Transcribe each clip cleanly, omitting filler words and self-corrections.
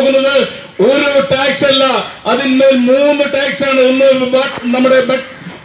പോകുന്നത് ഒരു ടാക്സ് അല്ല, അതിന്മേൽ 3 ടാക്സ് ആണ്. ഒന്ന്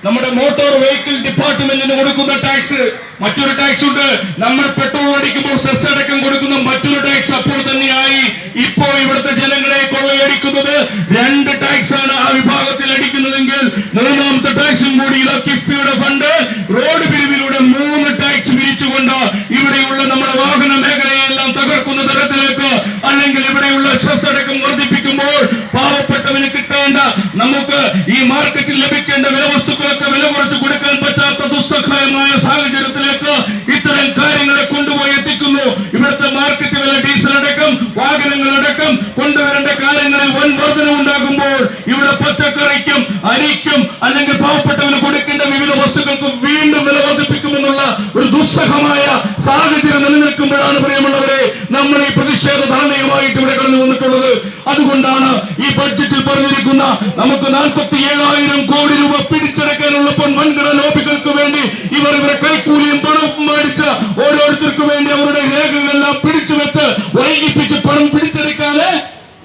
നമ്മുടെ മോട്ടോർ വെഹിക്കിൾ ഡിപ്പാർട്ട്മെന്റിന് കൊടുക്കുന്ന ടാക്സ്, മറ്റൊരു ടാക്സ് ഉണ്ട് നമ്മൾ പെട്രോൾ അടിക്കുമ്പോൾ സെസ് അടക്കം കൊടുക്കുന്ന മറ്റൊരു ടാക്സ്. അപ്പോൾ തന്നെയായി ഇപ്പോ ഇവിടുത്തെ ജനങ്ങളെ കൊള്ളയടിക്കുന്നത് 2 ടാക്സ് ആണ് ആ വിഭാഗത്തിൽ അടിക്കുന്നതെങ്കിൽ 3ാമത്തെ ടാക്സും കൂടി കിഫ്ബിയുടെ ഫണ്ട് റോഡ് പിരിവിലൂടെ 3 ടാക്സ് പിരിച്ചുകൊണ്ട് ഇവിടെയുള്ള നമ്മുടെ വാഹന മേഖലയെല്ലാം തകർക്കുന്ന തരത്തിലേക്ക്, അല്ലെങ്കിൽ ഇവിടെയുള്ള സെസ് അടക്കം വർദ്ധിപ്പിക്കുമ്പോൾ പാവപ്പെട്ടവന് കിട്ടേണ്ട, നമുക്ക് ഈ മാർക്കറ്റിൽ ലഭിക്കേണ്ട വസ്തുക്കളൊക്കെ വില കുറച്ച് കൊടുക്കാൻ പറ്റാത്ത ദുസ്സഹമായ സാഹചര്യത്തിലേക്ക് ഇത്തരം കാര്യങ്ങളെ കൊണ്ടുപോയി എത്തിക്കുന്നു. ഇവിടുത്തെ മാർക്കറ്റ് വില, ഡീസൽ അടക്കം വാഹനങ്ങളടക്കം കൊണ്ടുവരേണ്ട കാര്യങ്ങളിൽ വൻ വർധനവുണ്ടാകുമ്പോൾ ഇവിടെ പച്ചക്കറിക്കും അരിക്കും അല്ലെങ്കിൽ പാവപ്പെട്ടവന് കൊടുക്കേണ്ട വിവിധ വസ്തുക്കൾക്ക് വീണ്ടും വില വർദ്ധിപ്പിക്കുമെന്നുള്ള ഒരു ദുസ്സഹമായ സാഹചര്യം നിലനിൽക്കുമ്പോഴാണ് പ്രിയമുള്ളവരെ നമ്മൾ ഈ പ്രതിഷേധ ധാരണയുമായിട്ട് ഇവിടെ കടന്നു വന്നിട്ടുള്ളത്. അതുകൊണ്ടാണ് ഈ ബഡ്ജറ്റിൽ പറഞ്ഞിരിക്കുന്ന നമുക്ക് 47,000 കോടി രൂപ പിടിച്ചെടുക്കാനുള്ള വൻകിട ലോബികൾക്ക് വേണ്ടി ഇവരുടെ കൈക്കൂലിയും പണവും മേടിച്ച് ഓരോരുത്തർക്കു വേണ്ടി അവരുടെ രേഖകളെല്ലാം പിടിച്ചു വെച്ച് വൈകിപ്പിച്ച് പണം പിടിച്ചെടുക്കാതെ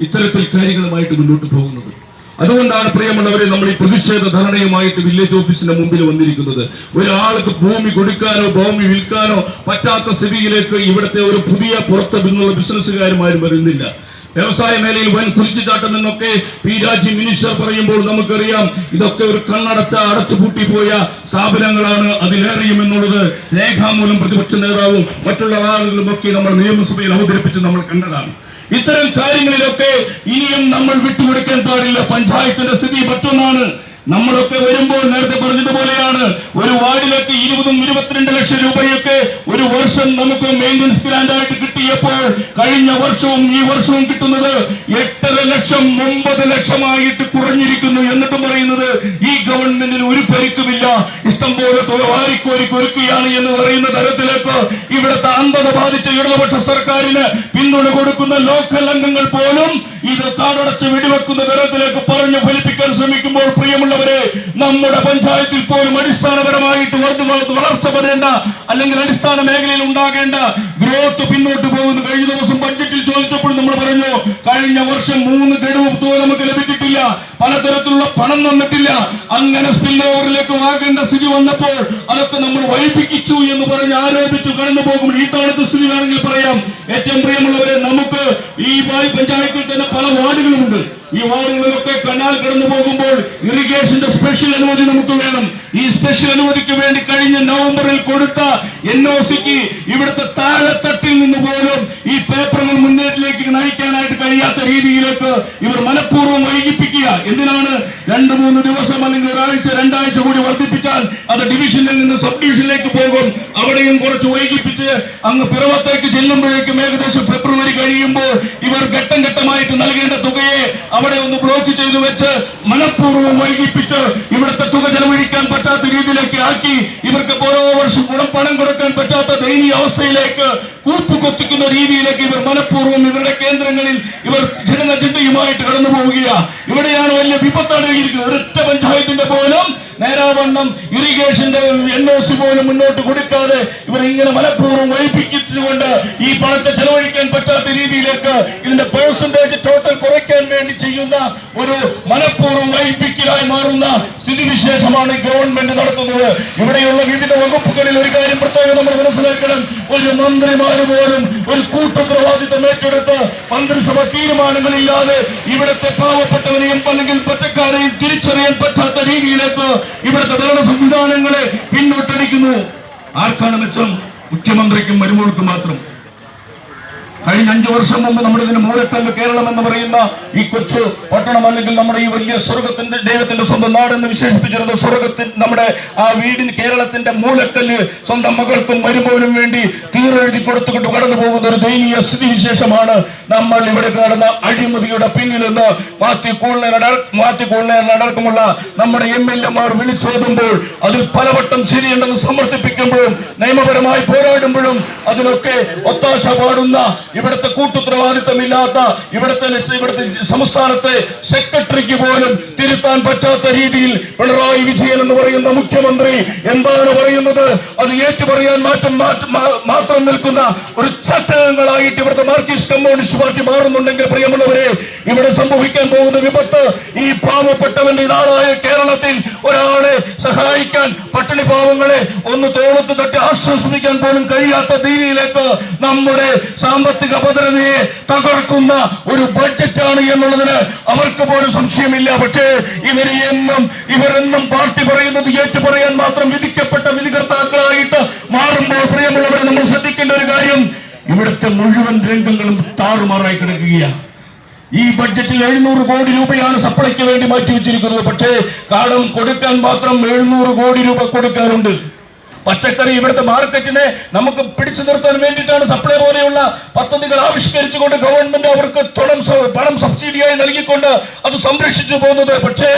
ഇത്തരത്തിൽ കാര്യങ്ങളുമായിട്ട് മുന്നോട്ട് പോകുന്നത്. അതുകൊണ്ടാണ് പ്രിയമുള്ളവരെ നമ്മൾ ഈ പ്രതിഷേധ ധർണയുമായിട്ട് വില്ലേജ് ഓഫീസിന്റെ മുമ്പിൽ വന്നിരിക്കുന്നത്. ഒരാൾക്ക് ഭൂമി കൊടുക്കാനോ ഭൂമി വിൽക്കാനോ പറ്റാത്ത സ്ഥിതിയിലേക്ക് ഇവിടുത്തെ ഒരു പുതിയ പുറത്ത് നിന്നുള്ള ബിസിനസ്സുകാരുമാരും വരുന്നില്ല. വ്യവസായ മേഖലയിൽ വൻ കുതിച്ചുചാട്ടം എന്നൊക്കെ പി രാജി മിനിസ്റ്റർ പറയുമ്പോൾ നമുക്കറിയാം ഇതൊക്കെ ഒരു അടച്ചുപൂട്ടി പോയ സ്ഥാപനങ്ങളാണ് അതിലേറെയും എന്നുള്ളത് രേഖാമൂലം പ്രതിപക്ഷ നേതാവും മറ്റുള്ള ആളുകളും ഒക്കെ നമ്മൾ നിയമസഭയിൽ അവതരിപ്പിച്ച് നമ്മൾ കണ്ടതാണ്. ഇത്തരം കാര്യങ്ങളിലൊക്കെ ഇനിയും നമ്മൾ വിട്ടുകൊടുക്കാൻ പാടില്ല. പഞ്ചായത്തിന്റെ സ്ഥിതി മറ്റൊന്നാണ്. നമ്മളൊക്കെ വരുമ്പോൾ നേരത്തെ പറഞ്ഞതുപോലെയാണ് ഒരു വാർഡിലേക്ക് 20-22 ലക്ഷം രൂപയൊക്കെ ഒരു വർഷം നമുക്ക് മെയിൻ്റനൻസ് ഗ്രാന്റ് ആയിട്ട് കിട്ടിയപ്പോൾ കഴിഞ്ഞ വർഷവും ഈ വർഷവും കിട്ടുന്നത് 8.5 ലക്ഷം 9 ലക്ഷമായിട്ട് കുറഞ്ഞിരിക്കുന്നു. എന്നിട്ടും പറയുന്നത് ഈ ഗവൺമെന്റിന് ഒരു പരിക്കുമില്ല, ഇഷ്ടം പോലെ തുക വാരിക്കോരി കൊടുക്കുകയാണ് എന്ന് പറയുന്ന തരത്തിലേക്ക് ഇവിടുത്തെ അന്ധത ബാധിച്ച ഇടതുപക്ഷ സർക്കാരിന് പിന്തുണ കൊടുക്കുന്ന ലോക്കൽ അംഗങ്ങൾ പോലും ഇത് കാടടച്ച് വെടിവെക്കുന്ന തരത്തിലേക്ക് പറഞ്ഞു ഫലിപ്പിക്കാൻ ശ്രമിക്കുമ്പോൾ പ്രിയമുള്ളവരെ, നമ്മുടെ പഞ്ചായത്തിൽ പോലും അടിസ്ഥാനപരമായിട്ട് വളർച്ച വരേണ്ട അല്ലെങ്കിൽ അടിസ്ഥാന മേഖലയിൽ ഉണ്ടാകേണ്ട ഗ്രോത്ത് പിന്നോട്ട് പോകുന്നു. കഴിഞ്ഞ ദിവസം ബഡ്ജറ്റിൽ ചോദിച്ചപ്പോൾ നമ്മൾ പറഞ്ഞു കഴിഞ്ഞ വർഷം 3 ഗഡുവും തുക നമുക്ക് ലഭിച്ചിട്ടില്ല, പലതരത്തിലുള്ള പണം വന്നിട്ടില്ല. അങ്ങനെ സ്പിൽ ഓവറിലേക്ക് ആകേണ്ട സ്ഥിതി വന്നപ്പോൾ അതൊക്കെ നമ്മൾ വൈകിപ്പിച്ചു എന്ന് പറഞ്ഞ് ആരോപിച്ചു കടന്നു പോകും. ഈ തവണത്തെ സ്ഥിതി വേണമെങ്കിൽ പറയാം. ഏറ്റവും പ്രിയമുള്ളവരെ, നമുക്ക് ഈ പഞ്ചായത്തിൽ തന്നെ പല വാർഡുകളുമുണ്ട്. ഈ വാർഡുകളിലൊക്കെ കനാൽ കടന്നു പോകുമ്പോൾ ഇറിഗേഷന്റെ സ്പെഷ്യൽ അനുമതി നമുക്ക് വേണം. ഈ സ്പെഷ്യൽ അനുമതിക്ക് വേണ്ടി കഴിഞ്ഞ നവംബറിൽ കൊടുത്ത NOCക്ക് ഇവിടുത്തെ താഴെത്തട്ടിൽ നിന്ന് പോലും ഈ പേപ്പറുകൾ മുന്നേറ്റിലേക്ക് നയിക്കാനായിട്ട് കഴിയാത്ത രീതിയിലേക്ക് ഇവർ മനഃപൂർവ്വം വൈകിപ്പിക്കുക. എന്തിനാണ്? 2-3 ദിവസം അല്ലെങ്കിൽ ഒരാഴ്ച 2 ആഴ്ച കൂടി വർദ്ധിപ്പിച്ചാൽ അത് ഡിവിഷനിൽ നിന്ന് സബ് ഡിവിഷനിലേക്ക് പോകും. അവിടെയും കുറച്ച് വൈകിപ്പിച്ച് അങ്ങ് പിറവത്തേക്ക് ചെല്ലുമ്പോഴേക്കും ഏകദേശം ഫെബ്രുവരി കഴിയുമ്പോൾ ഇവർ ഘട്ടം ഘട്ടമായിട്ട് നൽകേണ്ട തുകയെ അവിടെ ഒന്ന് ബ്ലോക്ക് ചെയ്തു വെച്ച് മനഃപൂർവ്വം വൈകിപ്പിച്ച് ഇവിടുത്തെ തുക ചെലവഴിക്കാൻ പറ്റാത്ത രീതിയിലേക്ക് ആക്കി ഇവർക്ക് ഓരോ വർഷം പണം കൊടുക്കാൻ പറ്റാത്ത ദയനീയ അവസ്ഥയിലേക്ക് കൂപ്പുകൊത്തിക്കുന്ന രീതിയിലേക്ക് ഇവർ മനഃപൂർവ്വം ഇവരുടെ കേന്ദ്രങ്ങളിൽ ഇവർ ജനചിന്തയുമായിട്ട് കടന്നു പോവുകയാണ്. ഇവിടെയാണ് വലിയ വിപത്തടങ്ങിയിരിക്കുന്നത്. ഒരൊറ്റ പഞ്ചായത്തിന്റെ പോലും നേരാവണ്ണം ഇറിഗേഷന്റെ NOC പോലും മുന്നോട്ട് കൊടുക്കാതെ ഇവർ ഇങ്ങനെ മനഃപൂർവ്വം വൈകിപ്പിച്ചുകൊണ്ട് ഈ പണത്തെ ചെലവഴിക്കാൻ പറ്റാത്ത രീതിയിലേക്ക് ഇതിന്റെ പെർസെന്റേജ് ടോട്ടൽ കുറയ്ക്കാൻ വേണ്ടി ചെയ്യുന്ന ഒരു മനഃപൂർവ്വം വൈകിപ്പിക്കലായി മാറുന്ന സ്ഥിതിവിശേഷമാണ് ഗവൺമെന്റ് നടത്തുന്നത്. ഇവിടെയുള്ള വിവിധ വകുപ്പുകളിൽ ഒരു കാര്യം പ്രത്യേകം നമ്മൾ മനസ്സിലാക്കണം. ഒരു മന്ത്രിമാര് പോലും ഒരു കൂട്ടുത്തരവാദിത്തം ഏറ്റെടുത്ത് മന്ത്രിസഭ തീരുമാനങ്ങളില്ലാതെ ഇവിടുത്തെ പാവപ്പെട്ടവരെയും അല്ലെങ്കിൽ പറ്റക്കാരെയും തിരിച്ചറിയാൻ പറ്റാത്ത രീതിയിലേക്ക് ഇവിടുത്തെ ഭരണ സംവിധാനങ്ങളെ പിന്നോട്ടടിക്കുന്നു. ആർക്കാണ് മെച്ചം? മുഖ്യമന്ത്രിക്കും മരുമോൾക്കും മാത്രം. കഴിഞ്ഞ 5 വർഷം മുമ്പ് നമ്മുടെ ഇതിന് മൂലക്കല്ല് കേരളം എന്ന് പറയുന്ന ഈ കൊച്ചു പട്ടണം അല്ലെങ്കിൽ നമ്മുടെ ഈ വലിയ സ്വർഗത്തിന്റെ ദൈവത്തിന്റെ സ്വന്തം നാടെന്ന് വിശേഷിപ്പിച്ചിരുന്ന സ്വർഗത്തിൽ നമ്മുടെ ആ വീടിന് കേരളത്തിന്റെ മൂലക്കല്ല് സ്വന്തം മകൾക്കും മരുമോനും വേണ്ടി തീരെഴുതി കൊടുത്തുകൊണ്ട് കടന്നു പോകുന്ന ഒരു ദയനീയ സ്ഥിതിവിശേഷമാണ് നമ്മൾ ഇവിടെ കാണുന്ന അഴിമതിയുടെ പിന്നിൽ നിന്ന് മാത്യു കൂളിനെ അടക്കമുള്ള നമ്മുടെ MLA വിളിച്ചോതുമ്പോൾ അതിൽ പലവട്ടം ശരിയുണ്ടെന്ന് സമർത്ഥിപ്പിക്കുമ്പോഴും നിയമപരമായി പോരാടുമ്പോഴും അതിനൊക്കെ ഒത്താശ പാടുന്ന ഇവിടുത്തെ കൂട്ടുത്തരവാദിത്തമില്ലാത്ത ഇവിടുത്തെ സംസ്ഥാനത്തെ സെക്രട്ടറിക്ക് പോലും തിരുത്താൻ പറ്റാത്ത രീതിയിൽ പിണറായി വിജയൻ എന്ന് പറയുന്ന മുഖ്യമന്ത്രി എന്താണ് പറയുന്നത് അത് ഏറ്റുപറയാൻ മാത്രം നിൽക്കുന്ന ഒരു ചട്ടങ്ങളായിട്ട് ഇവിടുത്തെ മാർക്സിസ്റ്റ് കമ്മ്യൂണിസ്റ്റ് പാർട്ടി മാറുന്നുണ്ടെങ്കിൽ പ്രിയമുള്ളവരെ, ഇവിടെ സംഭവിക്കാൻ പോകുന്ന വിപത്ത് ഈ പാവപ്പെട്ടവന്റെ നാടായ കേരളത്തിൽ ഒരാളെ സഹായിക്കാൻ, പട്ടിണി പാവങ്ങളെ ഒന്ന് തോളത്ത് തട്ടി ആശ്വസിപ്പിക്കാൻ പോലും കഴിയാത്ത രീതിയിലേക്ക് നമ്മുടെ സാമ്പത്തിക ഭദ്രതയെ തകർക്കുന്ന ഒരു ബഡ്ജറ്റാണ് എന്നുള്ളതിന് അവർക്ക് പോലും സംശയമില്ല. പക്ഷേ ഇവരെന്നും പാർട്ടി പറയുന്നത് ഏറ്റുപറയാൻ മാത്രം വിധിക്കപ്പെട്ട വിധികർത്താക്കളായിട്ട് മാറുമ്പോൾ പ്രിയമുള്ളവരെ, നമ്മൾ ശ്രദ്ധിക്കേണ്ട ഒരു കാര്യം, ഇവിടുത്തെ മുഴുവൻ രംഗങ്ങളും താറുമാറായി കിടക്കുകയാണ്. ഈ ബഡ്ജറ്റിൽ 700 കോടി രൂപയാണ് സപ്ലൈക്ക് വേണ്ടി മാറ്റിവെച്ചിരിക്കുന്നത്. പക്ഷേ കടം കൊടുക്കാൻ മാത്രം 700 കോടി രൂപ കൊടുക്കാറുണ്ട്. പച്ചക്കറി ഇവിടുത്തെ മാർക്കറ്റിനെ നമുക്ക് പിടിച്ചു നിർത്താൻ വേണ്ടിയിട്ടാണ് സപ്ലൈ പോലെയുള്ള പദ്ധതികൾ ആവിഷ്കരിച്ചുകൊണ്ട് ഗവൺമെന്റ് അവർക്ക് പണം സബ്സിഡിയായി നൽകിക്കൊണ്ട് അത് സംരക്ഷിച്ചു പോകുന്നത്. പക്ഷേ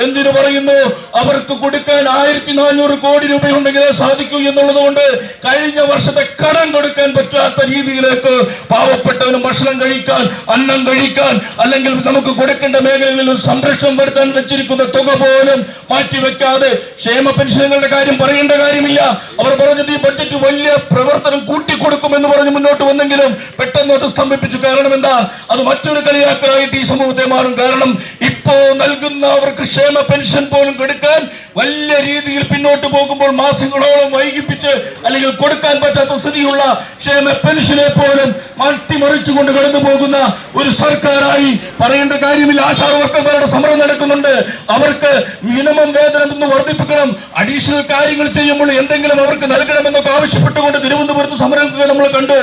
എന്തിനു പറയുന്നു, അവർക്ക് കൊടുക്കാൻ 1400 കോടി രൂപയുണ്ടെങ്കിലേ സാധിക്കൂ എന്നുള്ളത് കൊണ്ട് കഴിഞ്ഞ വർഷത്തെ കടം കൊടുക്കാൻ പറ്റാത്ത രീതിയിലേക്ക് പാവപ്പെട്ടവനും ഭക്ഷണം കഴിക്കാൻ, അന്നം കഴിക്കാൻ, അല്ലെങ്കിൽ നമുക്ക് കൊടുക്കേണ്ട മേഖലകളിൽ ഒരു സംരക്ഷണം വരുത്താൻ വെച്ചിരിക്കുന്ന തുക പോലും മാറ്റിവെക്കാതെ, ക്ഷേമ പെൻഷനുകളുടെ കാര്യം പറയേണ്ട കാര്യമില്ല. അവർ പറഞ്ഞത് ഈ ബഡ്ജറ്റ് വലിയ പ്രവർത്തനം കൂട്ടിക്കൊടുക്കുമെന്ന് പറഞ്ഞ് മുന്നോട്ട് വന്നെങ്കിലും പെട്ടെന്ന് അത് സ്തംഭിപ്പിച്ചു. കാരണം എന്താ, അത് മറ്റൊരു കളിയാക്കലായിട്ട് ഈ സമൂഹത്തെ മാറും. കാരണം ഇപ്പോ നൽകുന്ന അവർക്ക് ക്ഷേമ പെൻഷൻ പോലും കൊടുക്കാൻ വലിയ രീതിയിൽ പിന്നോട്ട് പോകുമ്പോൾ മാസങ്ങളോളം വൈകിപ്പിച്ച് അല്ലെങ്കിൽ കൊടുക്കാൻ പറ്റാത്ത സ്ഥിതിയുള്ള ക്ഷേമ പെൻഷനെ പോലും മാറ്റിമറിച്ചുകൊണ്ട് കടന്നു പോകുന്ന ഒരു സർക്കാരായി പറയേണ്ട കാര്യമില്ല. ആശാ വർക്കർമാരുടെ സമരം നടക്കുന്നുണ്ട്. അവർക്ക് മിനിമം വേതനം ഒന്ന് വർദ്ധിപ്പിക്കണം, അഡീഷണൽ കാര്യങ്ങൾ ചെയ്യുമ്പോൾ എന്തെങ്കിലും അവർക്ക് നൽകണമെന്നൊക്കെ ആവശ്യപ്പെട്ടുകൊണ്ട് തിരുവനന്തപുരത്ത് സമരം നമ്മൾ കണ്ടു.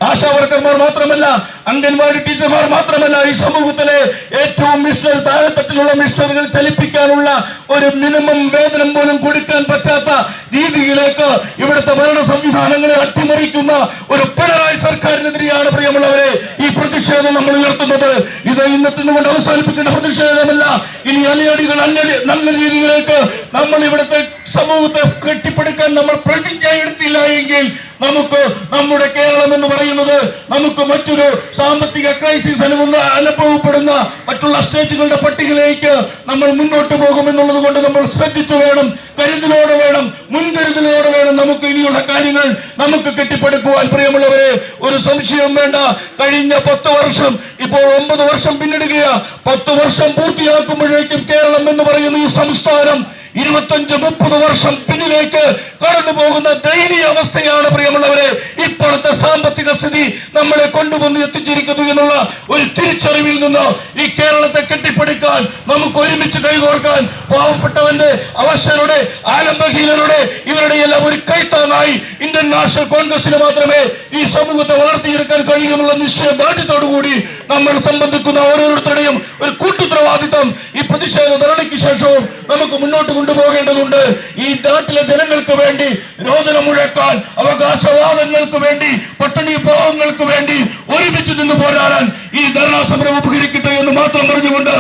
ആശാ വർക്കർമാർ മാത്രമല്ല, അംഗൻവാടി ടീച്ചർമാർ മാത്രമല്ല, ഈ സമൂഹത്തിലെ ഏറ്റവും താഴെത്തട്ടിലുള്ള മിഷണറികൾ ചലിപ്പിക്കാനുള്ള ഒരു മിനിമം വേതനം പോലും കൊടുക്കാൻ പറ്റാത്ത രീതിയിലേക്ക് ഇവിടുത്തെ ഭരണ സംവിധാനങ്ങളെ അട്ടിമറിക്കുന്ന ഒരു പിണറായി സർക്കാരിനെതിരെയാണ് പ്രിയമുള്ളവരെ ഈ പ്രതിഷേധം നമ്മൾ ഉയർത്തുന്നത്. ഇത് ഇന്നത്തെ കൊണ്ട് അവസാനിപ്പിക്കേണ്ട പ്രതിഷേധമല്ല. ഇനി അലയടികൾ നല്ല രീതിയിലേക്ക് നമ്മൾ ഇവിടുത്തെ സമൂഹത്തെ കെട്ടിപ്പടുക്കാൻ നമ്മൾ പ്രതിജ്ഞ എടുത്തില്ല എങ്കിൽ നമുക്ക് നമ്മുടെ കേരളം എന്ന് പറയുന്നത് നമുക്ക് മറ്റൊരു സാമ്പത്തിക ക്രൈസിസ് അനുഭവപ്പെടുന്ന മറ്റുള്ള സ്റ്റേറ്റുകളുടെ പട്ടികയിലേക്ക് നമ്മൾ മുന്നോട്ട് പോകുമെന്നുള്ളത് കൊണ്ട് നമ്മൾ ശ്രദ്ധിച്ചു വേണം, കരുതലോടെ വേണം, മുൻകരുതലോടെ വേണം നമുക്ക് ഇനിയുള്ള കാര്യങ്ങൾ നമുക്ക് കെട്ടിപ്പടുക്കുവാൻ. പ്രിയമുള്ളവരെ, ഒരു സംശയവും വേണ്ട. കഴിഞ്ഞ 10 വർഷം, ഇപ്പോൾ 9 വർഷം പിന്നിടുകയാ. 10 വർഷം പൂർത്തിയാക്കുമ്പോഴേക്കും കേരളം എന്ന് പറയുന്ന ഈ സംസ്ഥാനം 25-30 വർഷം പിന്നിലേക്ക് കടന്നു പോകുന്ന ദയനീയ അവസ്ഥയാണ് പ്രിയമുള്ളവരെ ഇപ്പോഴത്തെ സാമ്പത്തിക സ്ഥിതി നമ്മളെ കൊണ്ടുവന്ന് എത്തിച്ചിരിക്കുന്നു എന്നുള്ള ഒരു തിരിച്ചറിവിൽ നിന്ന് ഈ കേരളത്തെ കെട്ടിപ്പടുക്കാൻ നമുക്ക് ഒരുമിച്ച് കൈകോർക്കാൻ, പാവപ്പെട്ടവന്റെ, അവശരുടെ, ആലംബഹീനരുടെ ഇവരുടെ എല്ലാം ഒരു കൈത്താങ്ങായി ഇന്ത്യൻ നാഷണൽ കോൺഗ്രസിന് മാത്രമേ ഈ സമൂഹത്തെ വളർത്തിയെടുക്കാൻ കഴിയുമെന്നുള്ള നിശ്ചയദാർഢ്യത്തോടുകൂടി നമ്മൾ സംബന്ധിക്കുന്ന ഓരോരുത്തരുടെയും ഒരു കൂട്ടുത്തരവാദിത്തം ഈ പ്രതിഷേധ ധരണിക്ക് ശേഷവും നമുക്ക് മുന്നോട്ട് കൊണ്ടുപോകേണ്ടതുണ്ട്. ഈ നാട്ടിലെ ജനങ്ങൾക്ക് വേണ്ടി രോദനം മുഴക്കാൻ, അവകാശവാദങ്ങൾക്ക് വേണ്ടി, പട്ടിണി പാവങ്ങൾക്ക് വേണ്ടി ഒരുമിച്ച് നിന്ന് പോരാടാൻ ഈ ധർണാ സമരം ഉപകരിക്കട്ടെ എന്ന് മാത്രം പറഞ്ഞുകൊണ്ട്